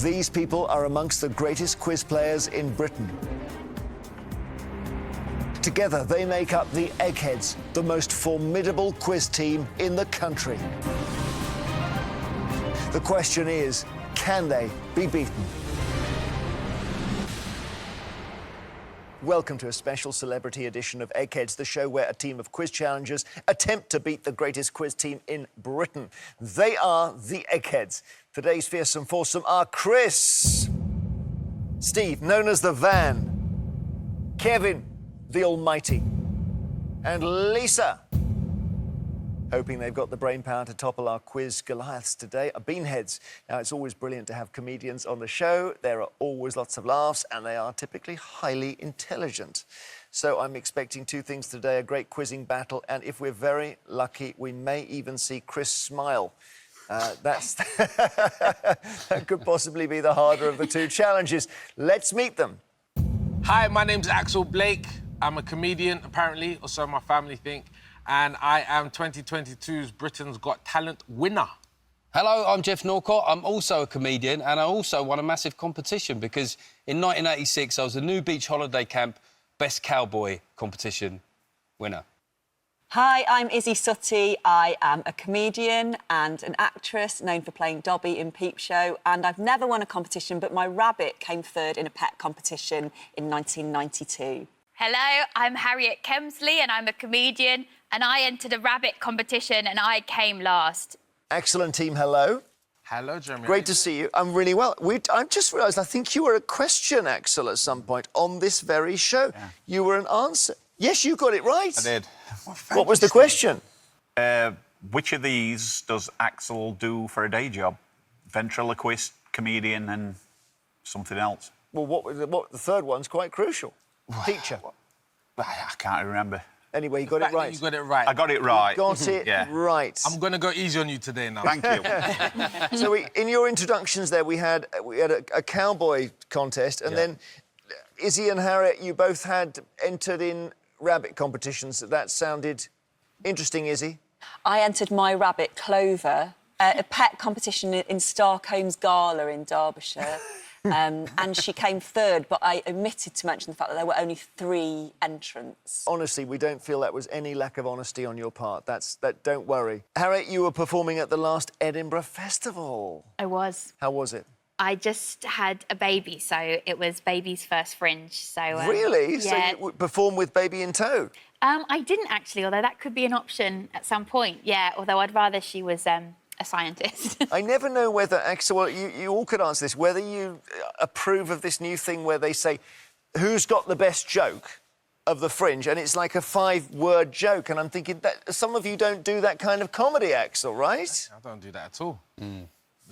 These people are amongst the greatest quiz players in Britain. Together, they make up the Eggheads, the most formidable quiz team in the country. The question is, can they be beaten? Welcome to a special celebrity edition of Eggheads, the show where a team of quiz challengers attempt to beat the greatest quiz team in Britain. They are the Eggheads. Today's fearsome foursome are Chris, Steve, known as the Van, Kevin, the Almighty, and Lisa. Hoping they've got the brain power to topple our quiz Goliaths today are Beanheads. Now, it's always brilliant to have comedians on the show. There are always lots of laughs, and they are typically highly intelligent. So I'm expecting two things today, a great quizzing battle, and if we're very lucky, we may even see Chris smile. That could possibly be the harder of the two challenges. Let's meet them. Hi, my name's Axel Blake. I'm a comedian, apparently, or so my family think, and I am 2022's Britain's Got Talent winner. Hello, I'm Jeff Norcott. I'm also a comedian, and I also won a massive competition because in 1986 I was the New Beach Holiday Camp Best Cowboy competition winner. Hi, I'm Izzy Suttie. I am a comedian and an actress known for playing Dobby in Peep Show, and I've never won a competition, but my rabbit came third in a pet competition in 1992. Hello, I'm Harriet Kemsley and I'm a comedian and I entered a rabbit competition and I came last. Excellent team, hello. Hello, Jeremy. Great to see you. I'm really well. I just realised I think you were a question, Axel, at some point on this very show. Yeah. You were an answer. Yes, you got it right. I did. What was the question? Which of these does Axel do for a day job? Ventriloquist, comedian and something else. Well, what the third one's quite crucial. Teacher. I can't remember. Anyway, you got it right. You got it right. I got it right. You got it right. I'm going to go easy on you today now. Thank you. So in your introductions there, we had a cowboy contest, and then Izzy and Harriet, you both had entered in rabbit competitions. That sounded interesting, Izzy. I entered my rabbit Clover, a pet competition in Starcombs Gala in Derbyshire. And she came third, but I omitted to mention the fact that there were only 3 entrants. Honestly, we don't feel that was any lack of honesty on your part. Don't worry. Harriet, you were performing at the last Edinburgh Festival. I was. How was it? I just had a baby, so it was baby's first fringe. So really? Yeah. So you performed with baby in tow? I didn't actually, although that could be an option at some point. Yeah, although I'd rather she was a scientist. I never know whether, Axel, well, you all could answer this, whether you approve of this new thing where they say, who's got the best joke of the fringe? And it's like a 5-word joke. And I'm thinking that some of you don't do that kind of comedy, Axel, right? I don't do that at all.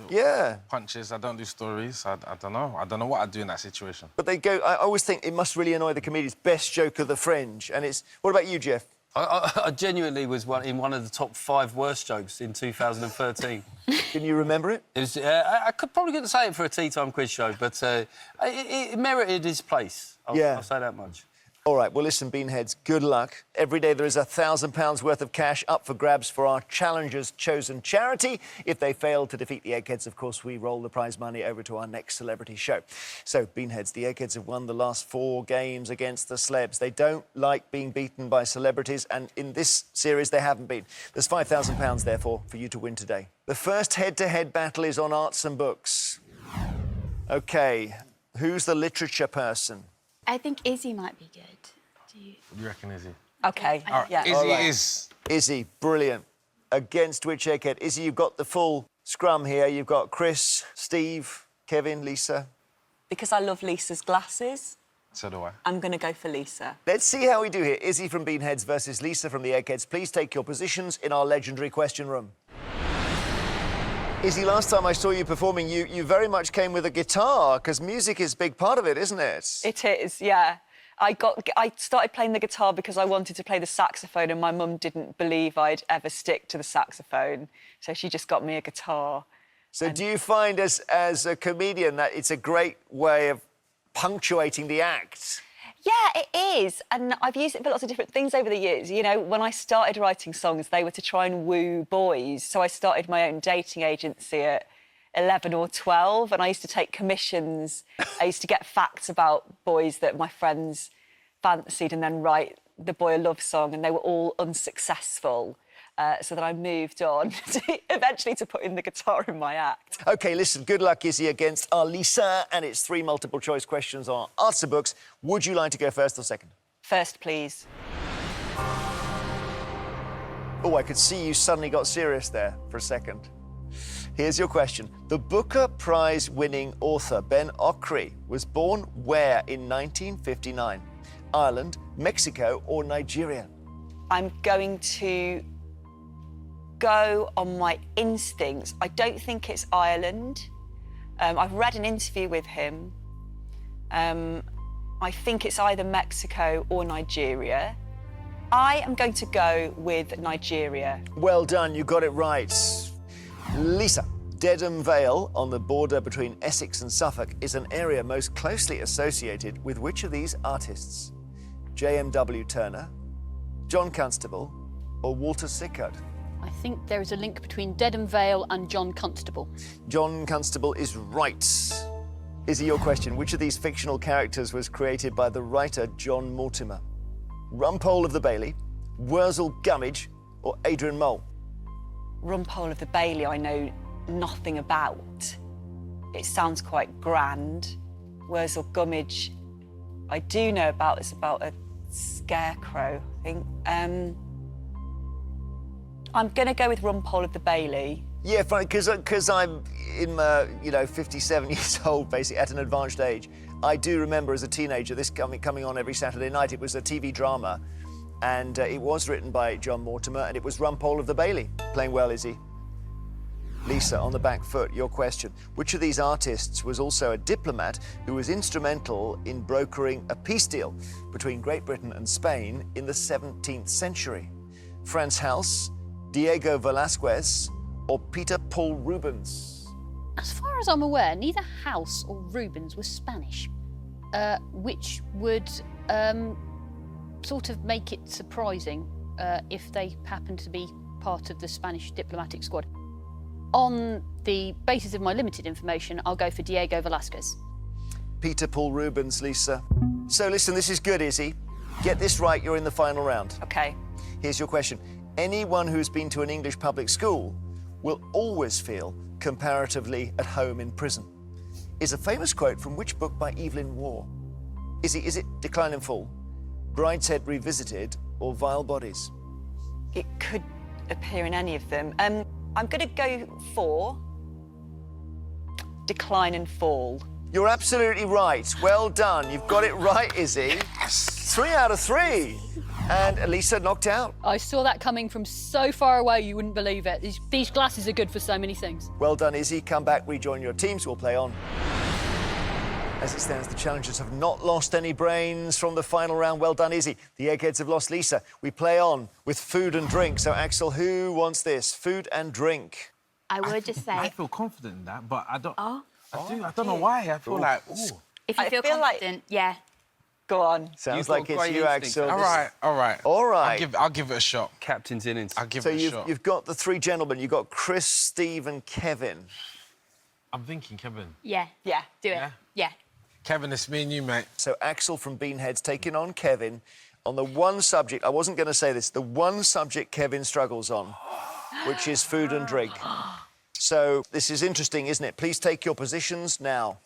Yeah. Punches, I don't do stories. I don't know. I don't know what I'd do in that situation. But they go, I always think it must really annoy the comedians, best joke of the fringe. And it's, what about you, Jeff? I genuinely was in one of the top 5 worst jokes in 2013. Can you remember it? It was, I could probably couldn't say it for a tea time quiz show, but it merited its place. I'll say that much. All right, well, listen, Beanheads, good luck. Every day there is £1,000 worth of cash up for grabs for our challengers' chosen charity. If they fail to defeat the Eggheads, of course, we roll the prize money over to our next celebrity show. So, Beanheads, the Eggheads have won the last 4 games against the Slebs. They don't like being beaten by celebrities, and in this series, they haven't been. There's £5,000, therefore, for you to win today. The first head-to-head battle is on arts and books. OK, who's the literature person? I think Izzy might be good. What do you reckon, Izzy? OK, yeah. Izzy is... Izzy, brilliant. Against which Egghead? Izzy, you've got the full scrum here. You've got Chris, Steve, Kevin, Lisa. Because I love Lisa's glasses, So do I. I'm going to go for Lisa. Let's see how we do here. Izzy from Beanheads versus Lisa from the Eggheads. Please take your positions in our legendary question room. Izzy, last time I saw you performing, you very much came with a guitar, because music is a big part of it, isn't it? It is, yeah. I started playing the guitar because I wanted to play the saxophone, and my mum didn't believe I'd ever stick to the saxophone, so she just got me a guitar. So do you find, as a comedian, that it's a great way of punctuating the act? Yeah, it is, and I've used it for lots of different things over the years. You know, when I started writing songs, they were to try and woo boys, so I started my own dating agency at 11 or 12, and I used to take commissions. I used to get facts about boys that my friends fancied and then write the boy a love song, and they were all unsuccessful. So then I moved on eventually to put in the guitar in my act. OK, listen, good luck, Izzy, against our Lisa, and it's 3 multiple-choice questions on our answer books. Would you like to go first or second? First, please. Oh, I could see you suddenly got serious there for a second. Here's your question. The Booker Prize-winning author Ben Okri was born where in 1959? Ireland, Mexico or Nigeria? I'm going to go on my instincts. I don't think it's Ireland. I've read an interview with him. I think it's either Mexico or Nigeria. I am going to go with Nigeria. Well done, you got it right. Lisa, Dedham Vale, on the border between Essex and Suffolk, is an area most closely associated with which of these artists? J.M.W. Turner, John Constable, or Walter Sickert? I think there is a link between Dedham Vale and John Constable. John Constable is right. Izzy, your question. Which of these fictional characters was created by the writer John Mortimer? Rumpole of the Bailey, Wurzel Gummidge, or Adrian Mole? Rumpole of the Bailey I know nothing about. It sounds quite grand. Wurzel Gummidge I do know about. It's about a scarecrow, I think. I'm going to go with Rumpole of the Bailey. Yeah, funny, because I'm in my, 57 years old, basically, at an advanced age. I do remember as a teenager this coming on every Saturday night. It was a TV drama, and it was written by John Mortimer, and it was Rumpole of the Bailey. Playing well, Izzy. Lisa, on the back foot, your question. Which of these artists was also a diplomat who was instrumental in brokering a peace deal between Great Britain and Spain in the 17th century? Franz Hals, Diego Velázquez, or Peter Paul Rubens? As far as I'm aware, neither House or Rubens was Spanish, which would sort of make it surprising if they happened to be part of the Spanish diplomatic squad. On the basis of my limited information, I'll go for Diego Velázquez. Peter Paul Rubens, Lisa. So listen, this is good, Izzy. Get this right, you're in the final round. OK. Here's your question. Anyone who's been to an English public school will always feel comparatively at home in prison. Is a famous quote from which book by Evelyn Waugh? Is it Decline and Fall, Brideshead Revisited, or Vile Bodies? It could appear in any of them. I'm going to go for Decline and Fall. You're absolutely right. Well done. You've got it right, Izzy. Yes. 3 out of 3. And Elisa knocked out. I saw that coming from so far away you wouldn't believe it. These glasses are good for so many things. Well done, Izzy. Come back, rejoin your teams. We'll play on. As it stands, the challengers have not lost any brains from the final round. Well done, Izzy. The Eggheads have lost Lisa. We play on with food and drink. So, Axel, who wants this? Food and drink. I would just say, I feel confident in that, but I don't. Oh. I don't know why. I feel like, ooh. if you I feel feel like- confident, yeah. Go on. Sounds You've like got it's great you, instincts. Axel. All right. All right. I'll give it a shot. Captain's innings. I'll give So it a shot. you've got the 3 gentlemen. You've got Chris, Steve and Kevin. I'm thinking Kevin. Yeah. Yeah. Do it. Yeah? Yeah. Kevin, it's me and you, mate. So Axel from Beanhead's taking on Kevin on the one subject, I wasn't going to say this, the one subject Kevin struggles on, which is food and drink. So this is interesting, isn't it? Please take your positions now.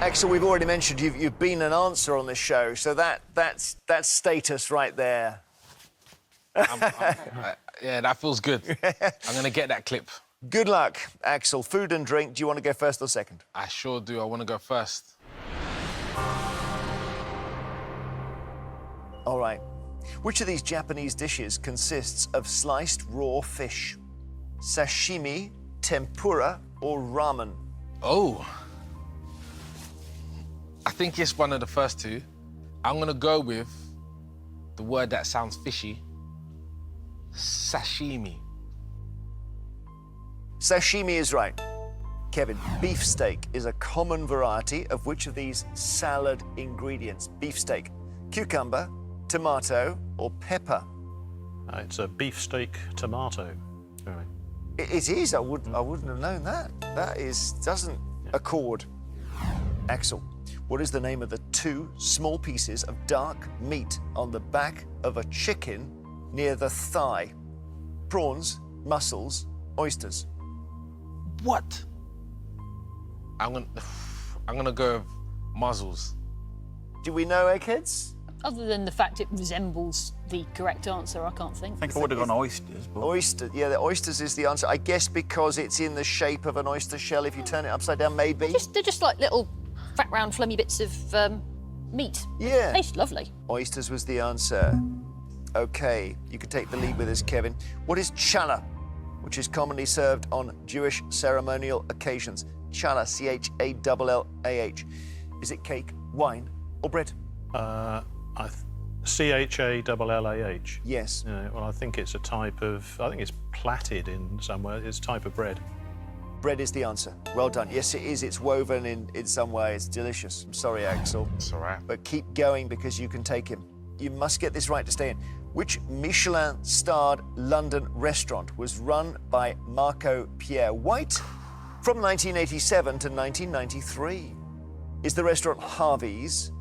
Axel, we've already mentioned you've been an answer on this show, so that's status right there. Yeah, that feels good. I'm going to get that clip. Good luck, Axel. Food and drink, do you want to go first or second? I sure do. I want to go first. All right. Which of these Japanese dishes consists of sliced raw fish? Sashimi, tempura, or ramen? Oh. I think it's one of the first two. I'm going to go with the word that sounds fishy. Sashimi. Sashimi is right. Kevin, beefsteak is a common variety of which of these salad ingredients? Beefsteak, cucumber, tomato, or pepper? It's a beefsteak tomato. All right. It is. I wouldn't have known that. That doesn't accord. Axel, what is the name of the 2 small pieces of dark meat on the back of a chicken near the thigh? Prawns, mussels, oysters. What? I'm gonna go with muzzles. Do we know, Eggheads? Other than the fact it resembles the correct answer, I can't think. I think I would have gone oysters, but... Oyster, yeah, the oysters is the answer. I guess because it's in the shape of an oyster shell. If you turn it upside down, maybe. They're just like little fat, round, flummy bits of meat. Yeah. Tastes lovely. Oysters was the answer. OK, you could take the lead with this, Kevin. What is challah, which is commonly served on Jewish ceremonial occasions? Challah, C-H-A-L-L-A-H. Is it cake, wine, or bread? C-H-A-L-L-A-H. Yes. Yeah, well, I think it's a type of... I think it's plaited in somewhere. It's a type of bread. Bread is the answer. Well done. Yes, it is. It's woven in some way. It's delicious. I'm sorry, Axel. It's all right. But keep going because you can take him. You must get this right to stay in. Which Michelin-starred London restaurant was run by Marco Pierre White from 1987 to 1993? Is the restaurant Harvey's,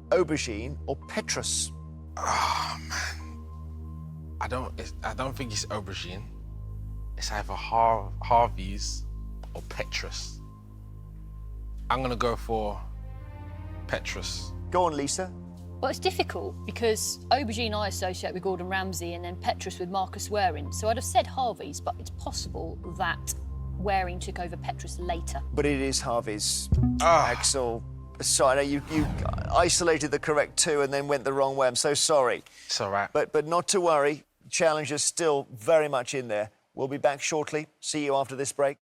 Aubergine, or Petrus? Oh, man. I don't think it's Aubergine. It's either Harvey's or Petrus. I'm gonna go for Petrus. Go on, Lisa. Well, it's difficult because aubergine I associate with Gordon Ramsay and then Petrus with Marcus Waring. So I'd have said Harvey's, but it's possible that Waring took over Petrus later. But it is Harvey's. Axel, sorry, you isolated the correct 2 and then went the wrong way. I'm so sorry. It's all right. But not to worry. Challenge is still very much in there. We'll be back shortly. See you after this break.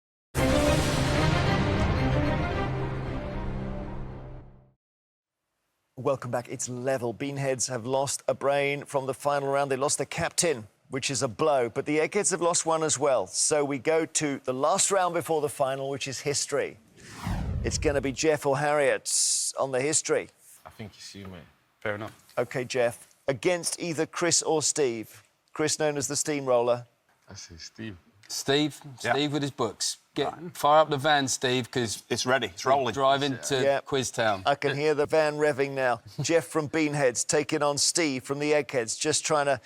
Welcome back. It's level. Beanheads have lost a brain from the final round. They lost their captain, which is a blow, but the Eggheads have lost one as well. So we go to the last round before the final, which is history. It's going to be Jeff or Harriet on the history. I think it's you, mate. Fair enough. OK, Jeff. Against either Chris or Steve. Chris, known as the Steamroller. I say Steve. Steve Yeah. with his books. Fire up the van, Steve, because It's ready. It's rolling. driving to Yeah. Quiz Town. I can hear the van revving now. Jeff from Beanheads taking on Steve from the Eggheads, just trying to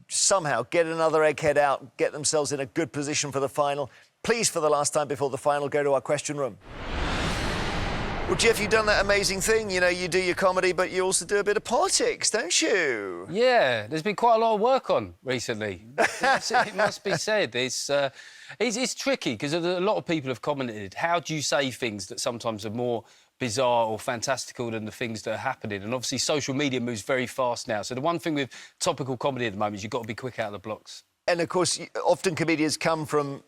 somehow get another Egghead out, get themselves in a good position for the final. Please, for the last time before the final, go to our question room. Well, Jeff, you've done that amazing thing. You know, you do your comedy, but you also do a bit of politics, don't you? Yeah, there's been quite a lot of work on recently. It must be said. It's tricky because a lot of people have commented, how do you say things that sometimes are more bizarre or fantastical than the things that are happening? And obviously social media moves very fast now. So the one thing with topical comedy at the moment is you've got to be quick out of the blocks. And, of course, often comedians come from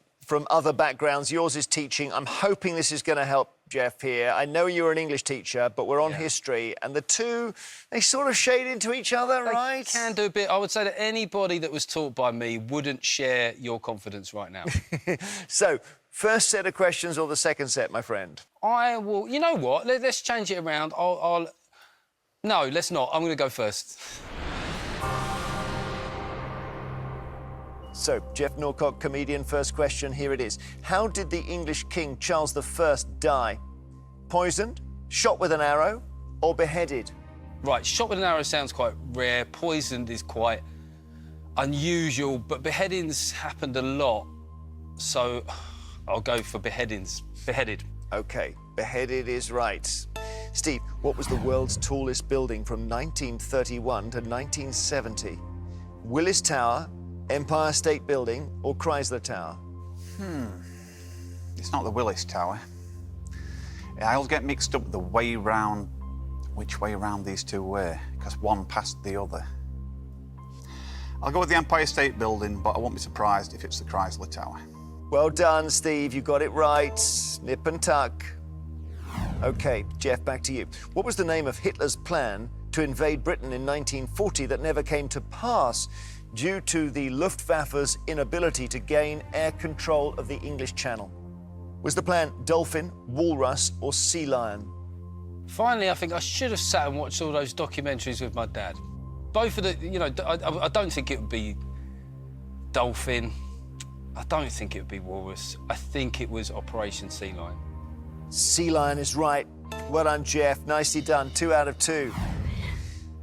other backgrounds. Yours is teaching. I'm hoping this is going to help Jeff here. I know you're an English teacher, but we're on history, and the two, they sort of shade into each other, right? They can do a bit. I would say that anybody that was taught by me wouldn't share your confidence right now. So, first set of questions or the second set, my friend? I will... You know what? Let's change it around. No, let's not. I'm going to go first. So, Jeff Norcock, comedian, first question, here it is. How did the English King Charles I die? Poisoned, shot with an arrow, or beheaded? Right, shot with an arrow sounds quite rare. Poisoned is quite unusual, but beheadings happened a lot. So I'll go for beheadings. Beheaded. OK, beheaded is right. Steve, what was the world's tallest building from 1931 to 1970? Willis Tower, Empire State Building, or Chrysler Tower? It's not the Willis Tower. I always get mixed up the way round, which way round these two were, because one passed the other. I'll go with the Empire State Building, but I won't be surprised if it's the Chrysler Tower. Well done, Steve. You got it right. Nip and tuck. OK, Jeff, back to you. What was the name of Hitler's plan to invade Britain in 1940 that never came to pass due to the Luftwaffe's inability to gain air control of the English Channel? Was the plan Dolphin, Walrus, or Sea Lion? Finally, I think I should have sat and watched all those documentaries with my dad. Both of the, you know, I don't think it would be Dolphin. I don't think it would be walrus. I think it was Operation Sea Lion. Sea lion is right. Well done, Jeff. Nicely done. 2 out of 2.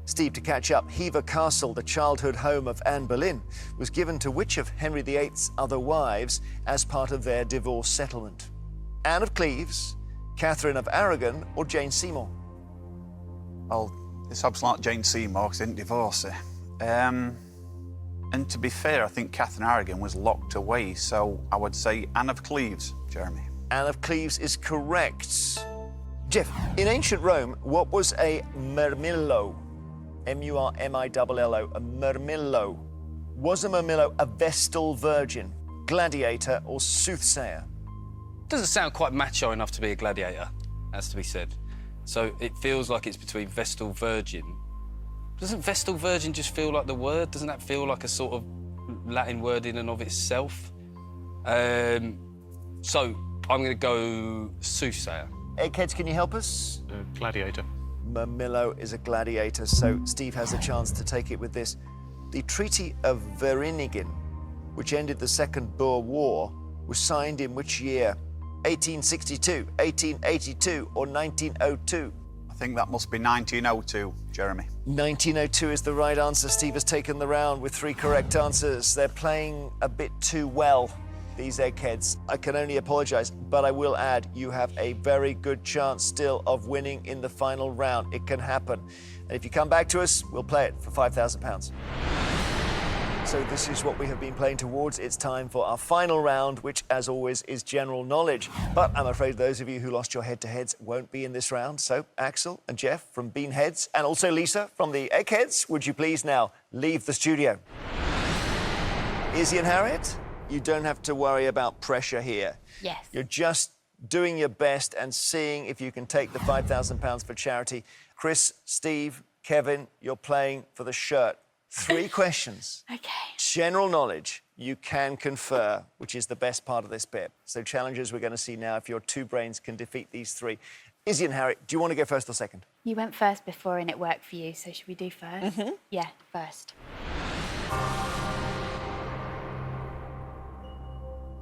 Steve, to catch up, Hever Castle, the childhood home of Anne Boleyn, was given to which of Henry VIII's other wives as part of their divorce settlement? Anne of Cleves, Catherine of Aragon, or Jane Seymour? Well, it's absolutely not Jane Seymour because they didn't divorce her. And to be fair, I think Catherine Aragon was locked away, so I would say Anne of Cleves, Jeremy. Anne of Cleves is correct. Jeff, in ancient Rome, what was a murmillo? M-U-R-M-I-L-L-O, a murmillo. Was a murmillo a Vestal virgin, gladiator, or soothsayer? Doesn't sound quite macho enough to be a gladiator, has to be said. So it feels like it's between Vestal Virgin. Doesn't Vestal Virgin just feel like the word? Doesn't that feel like a sort of Latin word in and of itself? So I'm going to go soothsayer. Eggheads, can you help us? Gladiator. Murmillo is a gladiator, so Steve has a chance to take it with this. The Treaty of Vereeniging, which ended the Second Boer War, was signed in which year? 1862, 1882, or 1902? I think that must be 1902, Jeremy. 1902 is the right answer. Steve has taken the round with 3 correct answers. They're playing a bit too well, these Eggheads. I can only apologise, but I will add you have a very good chance still of winning in the final round. It can happen. And if you come back to us, we'll play it for £5,000. So this is what we have been playing towards. It's time for our final round, which, as always, is general knowledge. But I'm afraid those of you who lost your head-to-heads won't be in this round. So Axel and Jeff from Beanheads, and also Lisa from the Eggheads, would you please now leave the studio? Izzy and Harriet, you don't have to worry about pressure here. Yes. You're just doing your best and seeing if you can take the £5,000 for charity. Chris, Steve, Kevin, you're playing for the shirt. 3 questions. Okay. General knowledge, you can confer, which is the best part of this bit. So challenges we're going to see now if your 2 brains can defeat these 3. Izzy and Harriet, do you want to go first or second? You went first before and it worked for you, so should we do first? Yeah, first.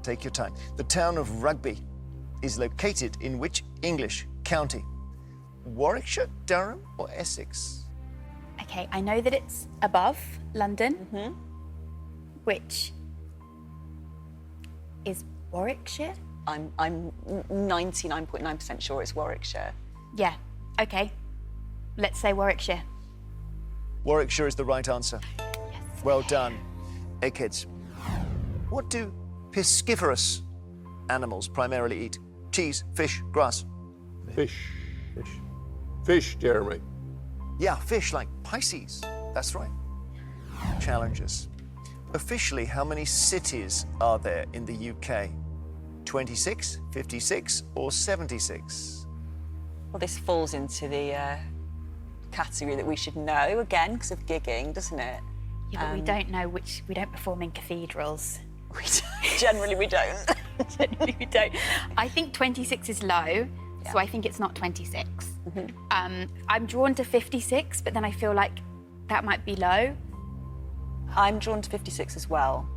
Take your time. The town of Rugby is located in which English county? Warwickshire, Durham, or Essex? Okay, I know that it's above London, which is Warwickshire. I'm 99.9% sure it's Warwickshire. Yeah, okay. Let's say Warwickshire. Warwickshire is the right answer. Yes. Well done. Eggheads, what do piscivorous animals primarily eat? Cheese, fish, grass? Fish. Fish, Jeremy. Yeah, fish like Pisces. That's right. Challenges. Officially, how many cities are there in the UK? 26, 56, or 76? Well, this falls into the category that we should know, again, because of gigging, doesn't it? Yeah, but we don't know we don't perform in cathedrals. Generally, we don't. Generally, we don't. I think 26 is low, so I think it's not 26. I'm drawn to 56, but then I feel like that might be low. I'm drawn to 56 as well.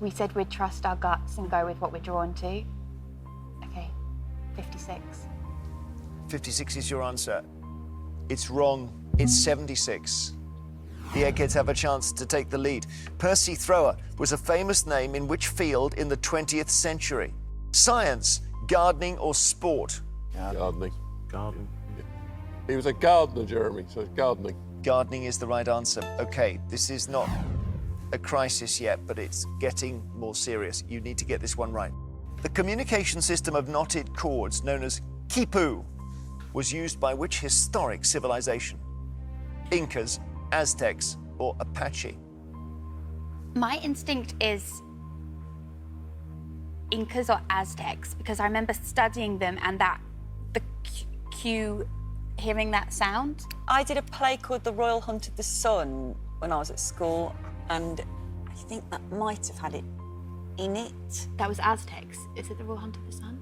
We said we'd trust our guts and go with what we're drawn to. Okay, 56. 56 is your answer. It's wrong. It's 76. The Eggheads have a chance to take the lead. Percy Thrower was a famous name in which field in the 20th century? Science, gardening, or sport? Gardening. Garden. He was a gardener, Jeremy, so it's gardening. Gardening is the right answer. OK, this is not a crisis yet, but it's getting more serious. You need to get this one right. The communication system of knotted cords, known as quipu, was used by which historic civilization? Incas, Aztecs, or Apache? My instinct is Incas or Aztecs, because I remember studying them and the cue, hearing that sound. I did a play called The Royal Hunt of the Sun when I was at school, and I think that might have had it in it. That was Aztecs. Is it the Royal Hunt of the Sun?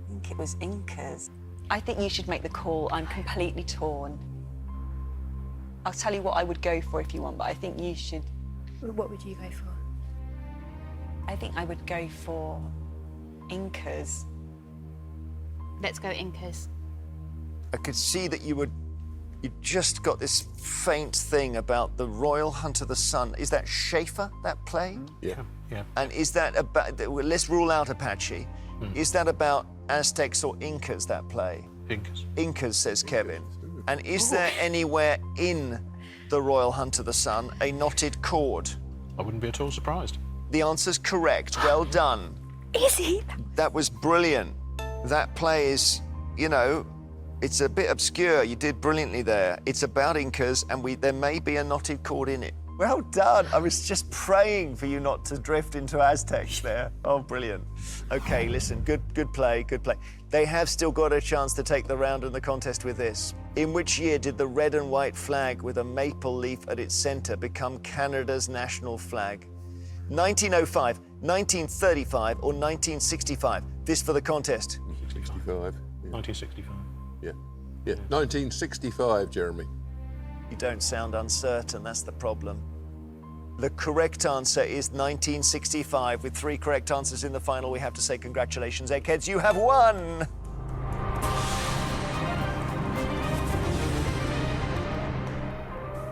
I think it was Incas. I think you should make the call. I'm completely torn. I'll tell you what I would go for if you want, but I think you should. What would you go for? I think I would go for Incas. Let's go Incas. I could see that you just got this faint thing about the Royal Hunt of the Sun. Is that Schaefer, that play? Yeah. Yeah. And is that about, let's rule out Apache. Is that about Aztecs or Incas, that play? Incas. Incas, says Kevin. And is there anywhere in the Royal Hunt of the Sun a knotted cord? I wouldn't be at all surprised. The answer's correct. Well done. Izzy! That was brilliant. That play is, you know, it's a bit obscure. You did brilliantly there. It's about Incas, and there may be a knotted cord in it. Well done. I was just praying for you not to drift into Aztecs there. Oh, brilliant. Okay, listen, good play, good play. They have still got a chance to take the round in the contest with this. In which year did the red and white flag with a maple leaf at its center become Canada's national flag? 1905, 1935, or 1965? This for the contest. 65. Yeah. 1965. Yeah. Yeah. 1965, Jeremy. You don't sound uncertain, that's the problem. The correct answer is 1965. With 3 correct answers in the final, we have to say congratulations, Eggheads, you have won!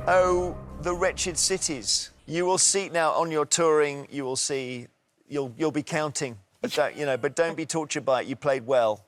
Oh, the wretched cities. You will see now on your touring, you will see, you'll be counting. But don't be tortured by it. You played well.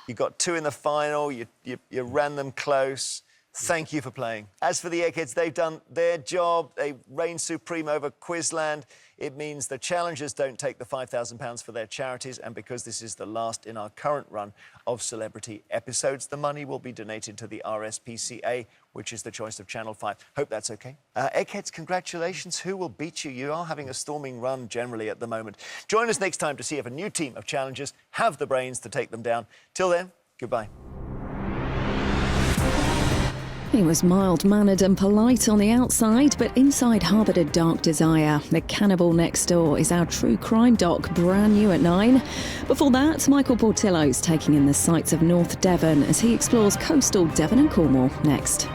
You got 2 in the final, you ran them close. Thank you for playing. As for the Eggheads, they've done their job. They reign supreme over Quizland. It means the challengers don't take the £5,000 for their charities, and because this is the last in our current run of celebrity episodes, the money will be donated to the RSPCA, which is the choice of Channel 5. Hope that's OK. Eggheads, congratulations. Who will beat you? You are having a storming run generally at the moment. Join us next time to see if a new team of challengers have the brains to take them down. Till then, goodbye. He was mild-mannered and polite on the outside, but inside harboured a dark desire. The Cannibal Next Door is our true crime doc, brand new at 9. Before that, Michael Portillo's taking in the sights of North Devon as he explores coastal Devon and Cornwall next.